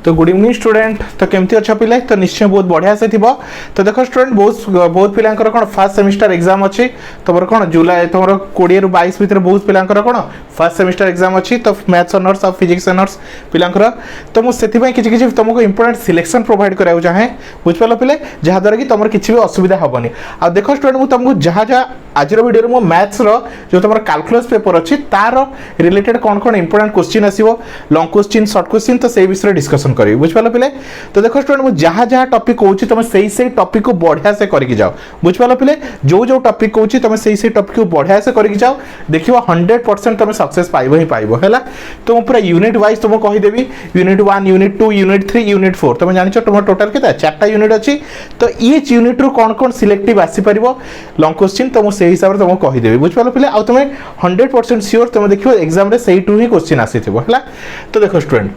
तो good evening student. तो केमती अच्छा पिले तो निश्चय बहुत बढ़िया से थी। तो देखो स्टूडेंट बहुत पिलांकर कौन फर्स्ट सेमिस्टर एग्जाम अच्छी तुम कौन जुलाई तुम 20 ରୁ 22 भितर बहुत पिलांकर कौन फर्स्ट सेमिस्टर एग्जाम अच्छी। तो मैथ्स ऑनर्स और फिजिक्स ऑनर्स पिलांकर तो मुझे किसी तुमको इंपोर्टेंट सिलेक्शन प्रोवाइड कराया चाहे बुझिपाल पिले जहाँद्वारा कि तुम किसी भी असुविधा हेनी। आ देखो स्टूडेंट मुझे तुमको जहाँ जहाँ आज वीडियो मो मैथ्स जो तुम कैलकुलस पेपर अच्छी तार रिलेटेड कौन कौन इंपोर्टेंट क्वेश्चन आसो लॉन्ग क्वेश्चन शॉर्ट क्वेश्चन तो से विषय डिस्कशन करी बुझिपाल पिले। तो देखो स्टूडेंट मुझे जहाँ जहाँ टॉपिक कहूँ तुम से टॉपिक को बढ़िया से करके जाओ बुझिपाल पिले। जो जो टॉपिक कहूँ तुम से टॉपिक को बढ़िया से करके जाओ देखिए 100% तुम सक्सेस पाइब ही पाइब है। तो मुझे पूरा यूनिट वाइज तुमको कहीदेवी यूनिट 1 यूनिट 2 यूनिट 3 यूनिट 4 तुम जान तुम टोटाल के 4टा यूनिट अच्छी। तो ईच यूनिट रू कौन कौन सिलेक्टिव आसीपर लॉन्ग क्वेश्चन तो मुझे हिसाब से तुमको कहीदेवी बुझिपाल पिले। आ तुम 100% श्योर तुम देखो एग्जाम रे सही टू ही क्वेश्चन आसीथिबो है। तो देखो स्टूडेंट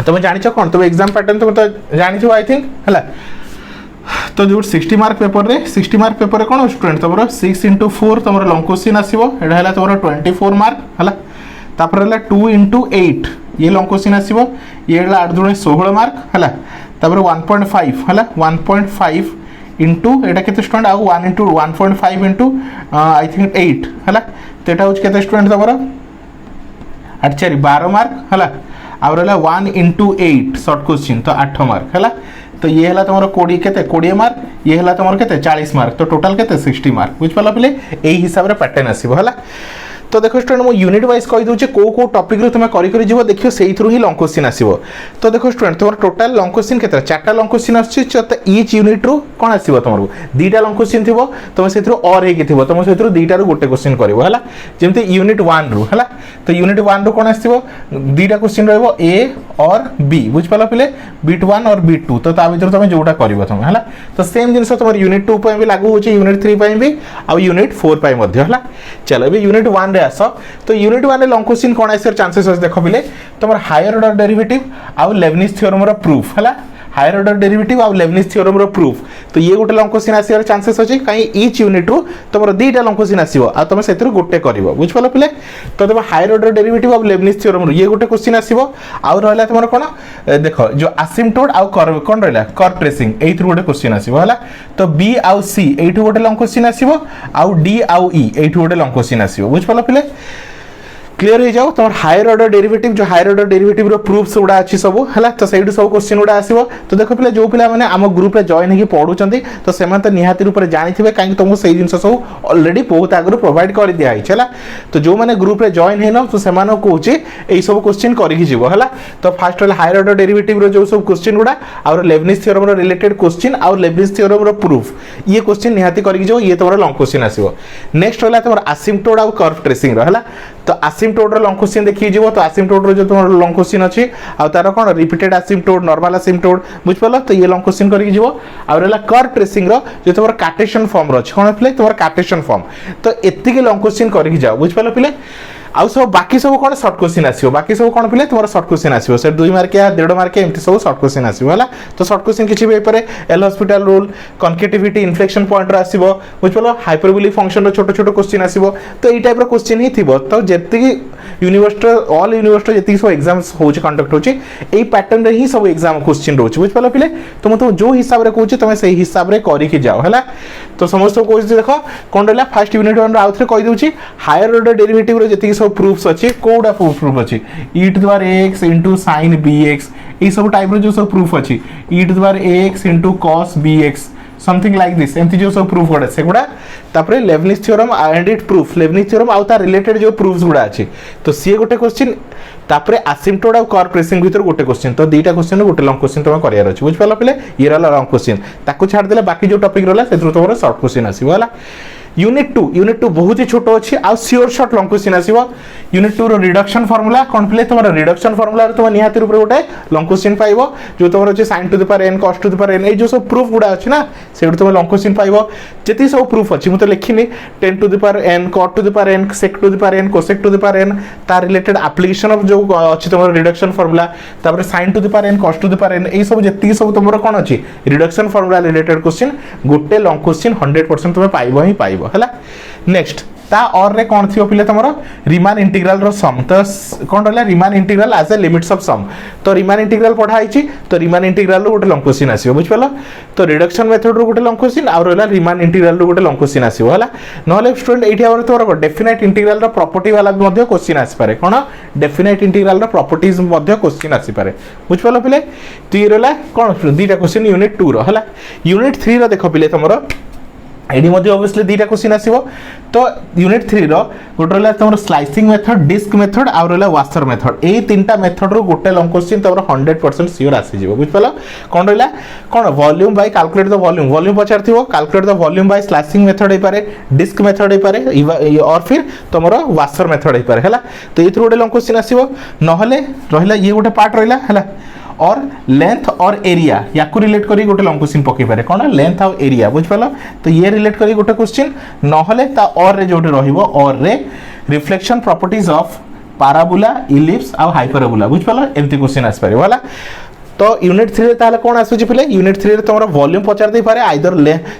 तुम जानिଛ कौन तुम एग्जाम पैटर्न तुम तो जानिछ आई थिंक है। तो जो 60 मार्क पेपर रे 60 मार्क पेपर रे कौन स्टूडेंट तुम 6 × 4 तुम लॉन्ग क्वेश्चन आसीबो एटा हला तुम 24 मार्क है। तापर हला 2 × 8 ये लॉन्ग क्वेश्चन आसीबो ये हला 8 × 16 मार्क है। तापर 1.5 है 1.5 इंटू एटा केते स्टूडेंट आ 1 × 1.5 इंटू आई थिंक 8 है। तो एटा होच केते स्टूडेंट तुम 8 4 12 मार्क है। आउ रहा 1 × 8 शॉर्ट क्वेश्चन तो 8 मार्क है। तो ये है तुम 20 मार्क ये है तुम 40 मार्क तो टोटाल के 60 मार्क बुझिपाल पिले यही हिसाब से पैटर्न आसो है। तो देखो स्टूडेंट मुझे यूनिट वाइज कही दूचे को टॉपिक रू तुम करी जीव देखियो से ही लॉन्ग क्वेश्चन आसो। तो देखो स्टूडेंट तुम टोटाल लॉन्ग क्वेश्चन के 4टा लॉन्ग क्वेश्चन आछी। तो ईच यूनिट रू कौन आसो तुमको 2टा लॉन्ग क्वेश्चन थी तुम से और होगी तुम से 2टा रू गोटे क्वेश्चन कर जमी यूनिट 1 रू है। तो यूनिट 1 रू कौन आसो 2टा क्वेश्चन रो ए और बी बुझिपाल पिले बीट 1 और बीट 2 तो भर तुम जोटा कर तुम है। तो सेम जिन तुम यूनिट 2 भी लागू हो यूनिट 3 भी आ यूनिट 4 है। चलो ये यूनिट 1 आस। तो यूनिट 1 लॉन्ग क्वेश्चन कौन आसर चांसेस अच्छे देख पिले तुम हायर ऑर्डर डेरिवेटिव आउ लेबनिज थ्योरम रो प्रूफ है। हायर ऑर्डर डेरिवेटिव आउ लेबनिज थ्योरम रो प्रूफ तो ये गोटे लॉन्ग क्वेश्चन आसार चांसेस अच्छे कहीं ईच यूनिट रू तुम 2टा लॉन्ग क्वेश्चन आसो आ तुम से गोटे कर बुझिपाल पिले। तो तुम हायर ऑर्डर डेरिवेटिव आउ लेबनिज थ्योरम ये गोटे क्वेश्चन आसो आउ रहा तुम कौन देख जो आसिम्प्टोट आउ कर्व कौन रहा कर्व ट्रेसिंग ये गोटे क्वेश्चन आसो है। तो बी आउ सी ये गोटे लॉन्ग क्वेश्चन आसो आउ डी आउ ई ये गोटे लॉन्ग क्वेश्चन आसो बुझिपाल पिले। क्लियर हो जाओ तुम हायर ऑर्डर डेरिवेटिव जो हायर ऑर्डर डेरिवेटिव रो प्रूफ्स गुड़ा अच्छी सब है। तो सही सब क्वेश्चन गुड़ा आसो। तो देखो पिले जो पिला माने आम ग्रुप रे जॉइन होगी पढ़ुंट तो से निहाती रूप से जानी कहीं तुमको सही जिन सब ऑलरेडी बहुत आगु प्रोवाइड कर दिखाई है। तो जो मैंने ग्रुप रे जॉइन है तो से कहूँ यही सब क्वेश्चन करके है। तो फास्ट हायर ऑर्डर डेरिवेटिव रो जो सब क्वेश्चन गुड़ा और लेबनिज थ्योरम रो रिलेटेड क्वेश्चन और लेबनिज थ्योरम रो प्रूफ ये क्वेश्चन निहाती करके जो ये तुम लॉन्ग क्वेश्चन आसो। नेक्स्ट रहा तुम आसिम्प्टोट और कर्व ट्रेसिंग है। तो आसिम्प्टोट लॉन्ग क्वेश्चन देखिए जीव तो आसिम्प्टोट जो तुम लॉन्ग क्वेश्चन अच्छी आ तार कौन रिपीटेड आसिम्प्टोट नॉर्मल आसिम्प्टोट बुझिपाल। तो ये लॉन्ग क्वेश्चन करके जीव आ रहा कर्व ट्रेसिंग जो तुम कार्टेशियन फॉर्म रो कौन पिले तुम कार्टेशियन फॉर्म तो एतिक लॉन्ग क्वेश्चन करके जाओ बुझिपाल पिले। आउ सब बाकी सब कौन शॉर्ट क्वेश्चन आसो बाकी सब कौन पिले तुम शॉर्ट क्वेश्चन आसो से 2 मार्किया 1.5 मार्किया एमती सब शॉर्ट क्वेश्चन आसो है। तो शॉर्ट क्वेश्चन किसी भी L'Hospital rule concavity inflection point आसो बुझिपाल हाइपरबोलिक फंक्शन छोट छोट क्वेश्चन आसो। तो ये टाइप क्वेश्चन ही थी। तो जी यूनिवर्सिटी ऑल यूनिवर्सिटी जी सब एग्जाम हो कंडक्ट होती पैटर्न ही सब एग्जाम क्वेश्चन रोचे बुझिपाल पिले। तो मुझे जो हिसाब से कहूँ तुम से हिसाब से करके जाओ है। तो समस्त कहूँ देख कौन रहा फास्ट यूनिट 1 आउ थे कहीदे हायर ऑर्डर डेरिवेटिव जी सब प्रूफ्स अच्छे कोड़ा प्रूफ अच्छी e to the power x into sine bx ये सब टाइप जो सब प्रूफ अच्छी e to the power x into cos bx something like this एमती जो सब प्रूफ गुड़ा से गुड़ा तापर Leibniz theorem and it proof Leibniz theorem आउ तार रिलेटेड जो प्रूफ्स गुड़ा अच्छी। तो सी गोटे क्वेश्चन तापर आसिम्प्टोट और कर्व ट्रेसिंग भीतर गोटे क्वेश्चन तो 2टा क्वेश्चन गोटे लॉन्ग क्वेश्चन तुम करार अच्छे बुझिपाल पिले। ये रहा लॉन्ग क्वेश्चन ताको छाड़ देले बाकी जो टॉपिक रहा से तुम शॉर्ट क्वेश्चन आसो है। यूनिट 2 बहुत ही छोट अच्छी आ श्योर शॉर्ट लॉन्ग क्वेश्चन आसो। यूनिट 2 रो रिडक्शन फार्मूला कौन पिले तुम रिडक्शन फार्मूला तुम निहाती रूप गोटे लॉन्ग क्वेश्चन पाइब जो तुम अच्छे sin to the power n cos to the power n ये जो सब प्रूफ गुड़ा अच्छी ना से तुम लॉन्ग क्वेश्चन पाइब जी सब प्रूफ अच्छी मुझे लिखिनी 10 to the power n cot to the power n sec to the power n cosec to the power n तार रिलेटेड एप्लीकेशन ऑफ जो अच्छी तुम रिडक्शन फार्मूला तापर sin to the power n cos to the power n ये सब जी सब तुम कौन अच्छी रिडक्शन फार्मूला रिलेटेड क्वेश्चन गोटे लॉन्ग क्वेश्चन 100% तुम पाइब ही पाइब है। नेक्स्ट ता और रे कोन थियो पिले तमरो रीमान इंटीग्रल रो सम तो कोन रहला Riemann integral as a limits of sum तो रीमान इंटीग्रल पढ़ा आइची तो रीमान इंटीग्रल रो गोटे लॉन्ग क्वेश्चन आसीबो बुझ पालो तो रिडक्शन मेथड रो गोटे लॉन्ग क्वेश्चन आ रहला रीमान इंटीग्रल रो गोटे लॉन्ग क्वेश्चन आसीबो हला नहले स्टूडेंट एठी हमर तोर डेफिनेट इंटीग्रल रो प्रॉपर्टी वाला मध्ये क्वेश्चन आसी पारे कोन डेफिनेट इंटीग्रल रो प्रॉपर्टीज मध्ये क्वेश्चन आसी पारे बुझ पालो पिले तो ये रहला कोन दीटा क्वेश्चन यूनिट 2 रो हला यूनिट 3 रो देखो पिले तमरो एडी मध्ये ऑब्वियसली दीटा क्वेश्चन आसीबो तो यूनिट 3 रो गोटे रहला तमरो स्लाइसिंग मेथड डिस्क मेथड आ रहला वाशर मेथड ए तीनटा मेथड रो गोटे लॉन्ग क्वेश्चन तमरो 100% श्योर आसी जिवो बुझ पालो कोन रहला कोन volume by calculate the volume volume पचारथिबो calculate the volume by slicing method हे पारे डिस्क मेथड हे पारे और फिर तमरो वाशर मेथड हे पारे हला तो ये गोटे लॉन्ग क्वेश्चन आसीबो नहले रहला ये गोटे पार्ट रहला हला और लेंथ और एरिया या को रिलेट करी गोटे लॉन्ग क्वेश्चन पके पारे कोन लेंथ और एरिया बुझ पालो तो ये रिलेट करी गोटे क्वेश्चन नहले ता और रे जोटे रहिबो और रे reflection properties of parabola ellipse और हाइपरबोला बुझ पालो एमती क्वेश्चन आस पारे वाला तो यूनिट 3 रे ताले कोन आसुची पिले यूनिट 3 रे तमरो वॉल्यूम पचार दे पारे either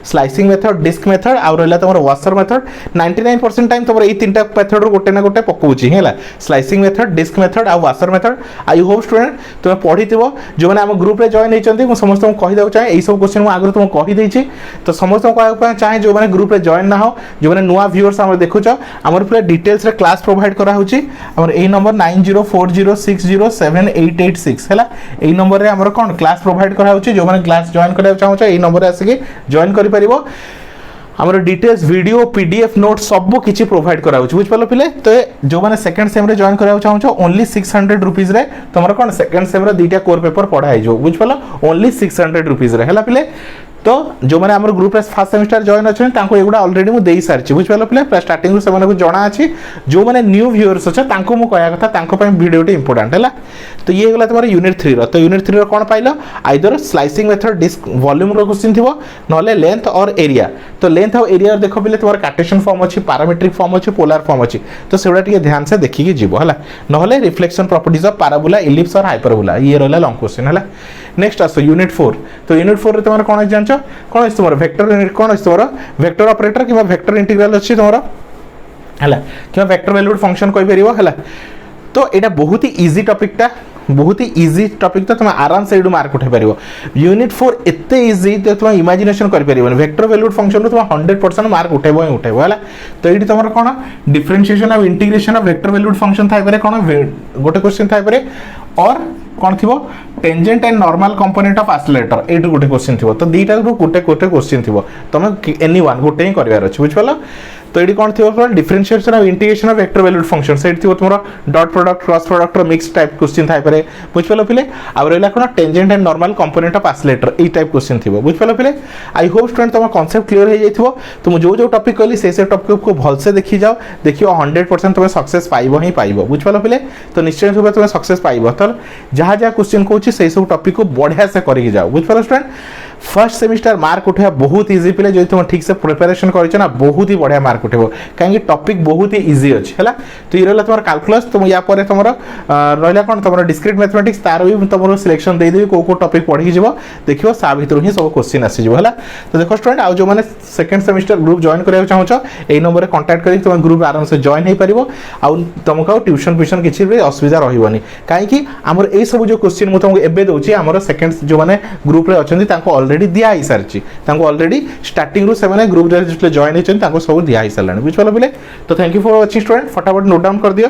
slicing method disk method आ रहला तमरो वाशर मेथड 99% टाइम तमरो ए तीनटा मेथड रो गोटे ना गोटे पकोउची हेला स्लाइसिंग मेथड डिस्क मेथड आ washer method I hope student तुम पढिथिबो जो माने हम ग्रुप रे जॉइन हेचंती मु समस्त को कहि दाउ चाहे एई सब क्वेश्चन मु आगर तुम कहि देछि तो समस्त को कहबा चाहे जो माने ग्रुप रे जॉइन ना हो जो माने नुवा व्यूअर्स हम देखुछ हमर पूरा डिटेल्स रे क्लास प्रोवाइड करा होची हमर एई नंबर 9040607886 हेला एई नंबर हमर कोन क्लास प्रोवाइड करा होची जो माने क्लास जॉइन करा चाहौ छ ए नंबर आसी जॉइन करि परिबो हमर डिटेल्स वीडियो पीडीएफ नोट सब किछि प्रोवाइड करा होची बुझ पालो पिले तो जो माने सेकंड सेम रे जॉइन करा चाहौ छ ओनली 600 रुपीस रे तमर कोन सेकंड सेम रे दीटा कोर पेपर पढाई जो बुझ पालो ओनली 600 रुपीस रे हला पिले तो जो माने हमर ग्रुप रे फर्स्ट सेमेस्टर जॉइन अछन तांको एगुडा ऑलरेडी मु देई सारछि बुझ पालो पिले स्टार्टिंग रो सेमाने को जणा अछि जो माने न्यू व्यूअर्स अछ तांको मु कहया कथा तांको पय वीडियोटी इंपोर्टेंट हला तो ये गला तुम्हारा यूनिट 3 रो तो यूनिट 3 रो कोन पाइलो either slicing method disk volume रो क्वेश्चन थिबो नले लेंथ और एरिया तो लेंथ और एरिया देखो पिले तुम्हारा कार्टेशियन फॉर्म अछि पैरामीट्रिक फॉर्म अछि पोलर फॉर्म अछि तो सेडा टिके ध्यान से देखि के जीवो हला नले reflection properties of parabola ellipse और हाइपरबोला ये रहला लॉन्ग क्वेश्चन हला नेक्स्ट आसो यूनिट 4 तो यूनिट 4 रे तुम्हारा कोन जानछो कोन अछि तुम्हारा वेक्टर यूनिट कोन अछि तुम्हारा वेक्टर ऑपरेटर किबा वेक्टर इंटीग्रल अछि तुम्हारा हला किबा वेक्टर वैल्यूड फंक्शन कोइ परिबो हला तो एटा बहुत ही इजी टॉपिक ता बहुत ही इजी टॉपिक तो तुम आराम से मार्क उठे पारिबो यूनिट 4 एते इजी तो तुम इमेजिनेशन कर पारिबो वेक्टर वैल्यूड फंक्शन रो तुम 100% मार्क उठेबो हला तो एटी तमर कोन differentiation of integration of vector valued function थाइ पारे कोन गोटे क्वेश्चन थाइ पारे और कोन थिबो tangent and normal component of oscillator एटू गोटे क्वेश्चन थिबो तो दीटा रो गोटे क्वेश्चन थिबो तमे एनी वन गोटे ही करबार अछि बुझ पालो तो ये कौन थी differentiation of integration of vector valued function से थी तुम dot product cross product mix type question थाई पारे बुझ पालो पिले आ रहला कोन tangent and normal component of oscillator ए टाइप क्वेश्चन थी बुझ पालो पिले आई होप स्टूडेंट तुम कांसेप्ट क्लियर हो जाइथिबो तुम जो जो टॉपिक कहली से टॉपिक को भल से देखि जाओ देखियो 100% तुम सक्सेस पाइबो ही पाइबो बुझ पालो पिले तो निश्चय रूप तुम सक्सेस पाइबो तो जहां जहां क्वेश्चन कहूची से सब टॉपिक को बढ़िया से करके जाओ बुझ पालो स्टूडेंट फर्स्ट सेमिस्टर मार्क उठा बहुत इजी पिले जो तुम ठीक से प्रिपरेशन करिछ ना बहुत ही बढ़िया मार्क उठेबो काहे टॉपिक बहुत ही इजी अछि हला तो ये रहला तमर कैलकुलस तुम या परे तमर रहला कोन तमर डिस्क्रीट मैथमेटिक्स तार भी तमर सिलेक्शन दे देबी को टॉपिक पढी जिवो देखियो सा भीतर ही सब क्वेश्चन आसी जिवो हला तो देखो स्टूडेंट आ जो माने सेकंड सेमिस्टर ग्रुप जॉइन करिया चाहौ छ एई नंबर रे कांटेक्ट करी तुम ग्रुप आराम से जॉइन हे परिबो आ तुमको ट्यूशन ट्यूशन किछि भी असुविधा रहिबोनी काहे कि हमर ए सब जो क्वेश्चन मु तुमको एबे दोछि हमर सेकंड जो माने ग्रुप रे अछंती तांको ऑलरेडी दिया आइ सारछि तांको ऑलरेडी स्टार्टिंग रु से माने ग्रुप रे जस्ट जॉइन हेचन तांको सब दिया आइ सारलानी बुझ पालो बिले तो thank you for watching student फटाफट नोट डाउन कर दियो।